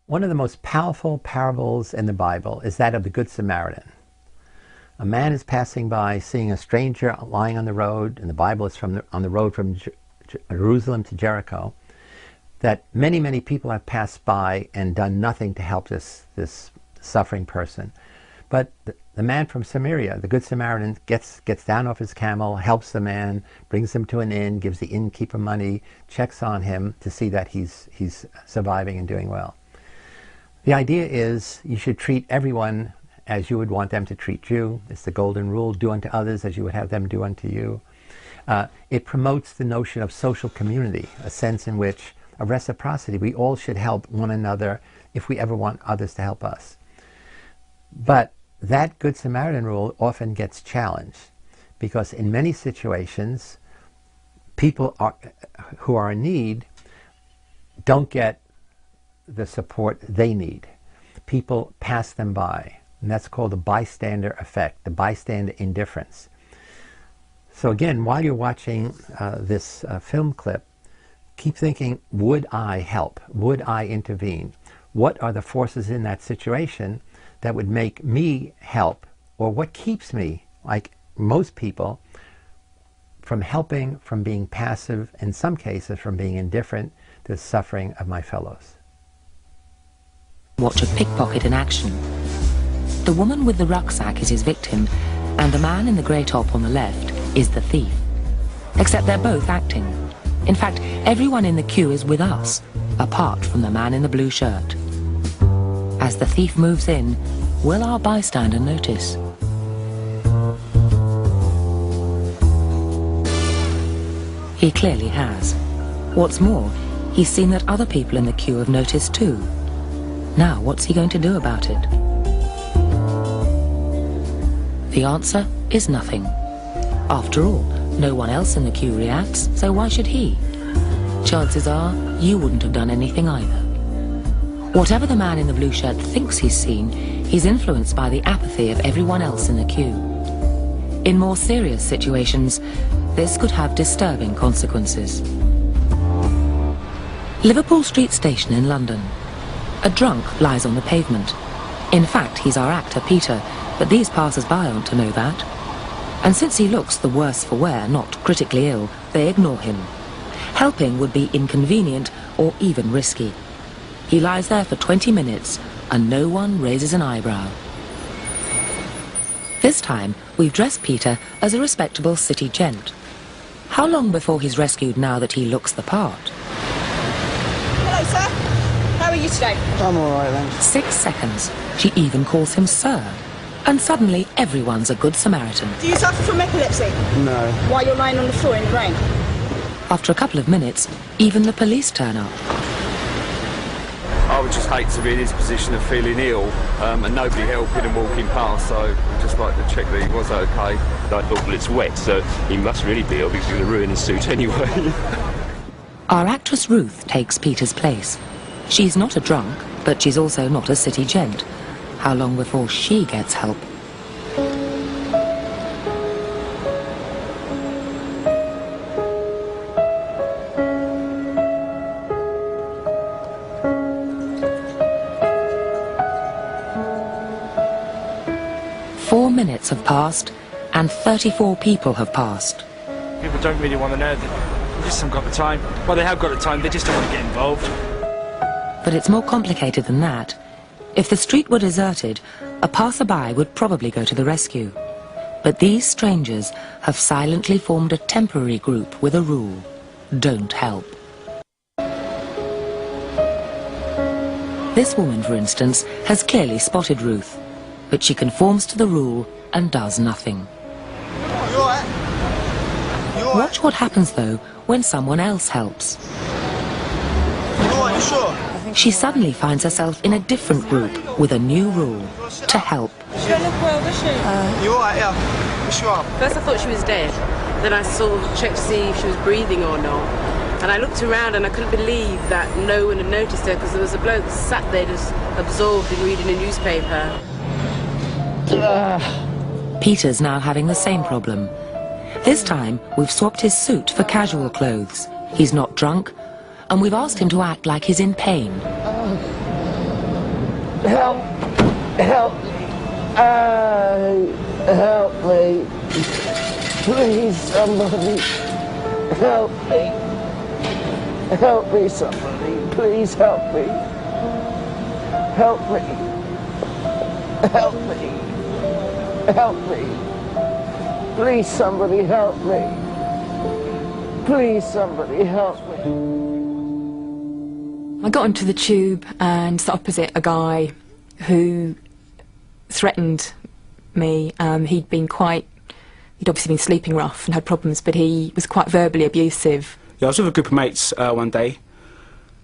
One of the most powerful parables in the Bible is that of the Good Samaritan. A man is passing by, seeing a stranger lying on the road, and the Bible is on the road from Jerusalem to Jericho, that many, many people have passed by and done nothing to help this suffering person. But the man from Samaria, the Good Samaritan, gets down off his camel, helps the man, brings him to an inn, gives the innkeeper money, checks on him to see that he's surviving and doing well. The idea is you should treat everyone as you would want them to treat you. It's the golden rule: do unto others as you would have them do unto you. It promotes the notion of social community, a sense in which a reciprocity. We all should help one another if we ever want others to help us. But that Good Samaritan rule often gets challenged, because in many situations, people who are in need don't get the support they need. People pass them by, and that's called the bystander effect, the bystander indifference. So again, while you're watching this film clip, keep thinking, would I help? Would I intervene? What are the forces in that situation that would make me help? Or what keeps me, like most people, from helping, from being passive, in some cases from being indifferent to the suffering of my fellows? Watch a pickpocket in action. The woman with the rucksack is his victim, and the man in the grey top on the left is the thief. Except they're both acting. In fact, everyone in the queue is with us, apart from the man in the blue shirt. As the thief moves in, will our bystander notice? He clearly has. What's more, he's seen that other people in the queue have noticed too. Now, what's he going to do about it? The answer is nothing. After all, no one else in the queue reacts, so why should he? Chances are, you wouldn't have done anything either. Whatever the man in the blue shirt thinks he's seen, he's influenced by the apathy of everyone else in the queue. In more serious situations, this could have disturbing consequences. Liverpool Street Station in London. A drunk lies on the pavement. In fact, he's our actor, Peter, but these passers-by aren't to know that. And since he looks the worse for wear, not critically ill, they ignore him. Helping would be inconvenient or even risky. He lies there for 20 minutes and no one raises an eyebrow. This time, we've dressed Peter as a respectable city gent. How long before he's rescued now that he looks the part? Hello, sir. How are you today? I'm all right, then. 6 seconds. She even calls him sir. And suddenly, everyone's a good Samaritan. Do you suffer from epilepsy? No. While you're lying on the floor in the rain? After a couple of minutes, even the police turn up. I would just hate to be in his position of feeling ill and nobody helping and walking past, so I'd just like to check that he was okay. I thought, well, it's wet, so he must really be ill because he's going to ruin his suit anyway. Our actress Ruth takes Peter's place. She's not a drunk, but she's also not a city gent. How long before she gets help? Four minutes have passed, and 34 people have passed. People don't really want to know. They just haven't got the time. Well, they have got the time, they just don't want to get involved. But it's more complicated than that. If the street were deserted, a passerby would probably go to the rescue. But these strangers have silently formed a temporary group with a rule: don't help. This woman, for instance, has clearly spotted Ruth, but she conforms to the rule and does nothing. You all right? You all right? Watch what happens, though, when someone else helps. You all right? You sure? She suddenly finds herself in a different group with a new rule: to help. She don't look well, does she? You all right? Yeah. You sure? First I thought she was dead. Then I sort of checked to see if she was breathing or not. And I looked around and I couldn't believe that no one had noticed her, because there was a bloke sat there just absorbed in reading a newspaper. Peter's now having the same problem. This time, we've swapped his suit for casual clothes. He's not drunk, and we've asked him to act like he's in pain. Help! Help! Help me! Please, somebody! Help me! Help me, somebody! Please help me! Help me! Help me! Help me! Please, somebody help me! Please, somebody help me! I got onto the tube and sat opposite a guy who threatened me. He'd obviously been sleeping rough and had problems, but he was quite verbally abusive. Yeah, I was with a group of mates one day.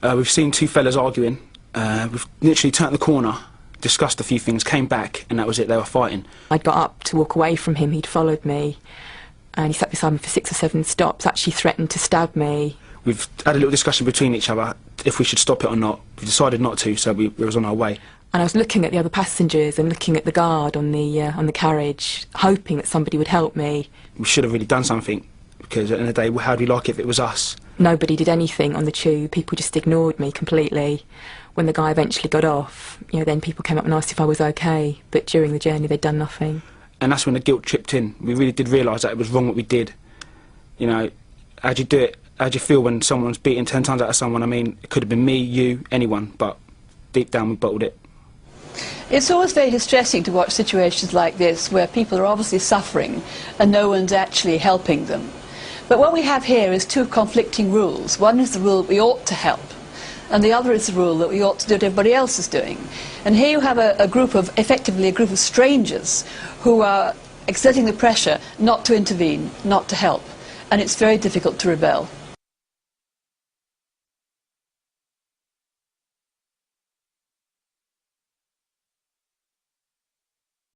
We've seen two fellas arguing. We've literally turned the corner, discussed a few things, came back, and that was it, they were fighting. I got up to walk away from him. He'd followed me, and he sat beside me for 6 or 7 stops, actually threatened to stab me. We've had a little discussion between each other if we should stop it or not. We decided not to, so we was on our way. And I was looking at the other passengers and looking at the guard on the carriage, hoping that somebody would help me. We should have really done something, because at the end of the day, how'd we like it if it was us? Nobody did anything on the tube. People just ignored me completely. When the guy eventually got off, then people came up and asked if I was okay, but during the journey they'd done nothing. And that's when the guilt tripped in. We really did realise that it was wrong what we did. How'd you do it? How'd you feel when someone's beating 10 times out of someone? I mean, it could have been me, you, anyone, but deep down we bottled it. It's always very distressing to watch situations like this where people are obviously suffering and no one's actually helping them. But what we have here is two conflicting rules. One is the rule that we ought to help, and the other is the rule that we ought to do what everybody else is doing. And here you have effectively a group of strangers who are exerting the pressure not to intervene, not to help, and it's very difficult to rebel.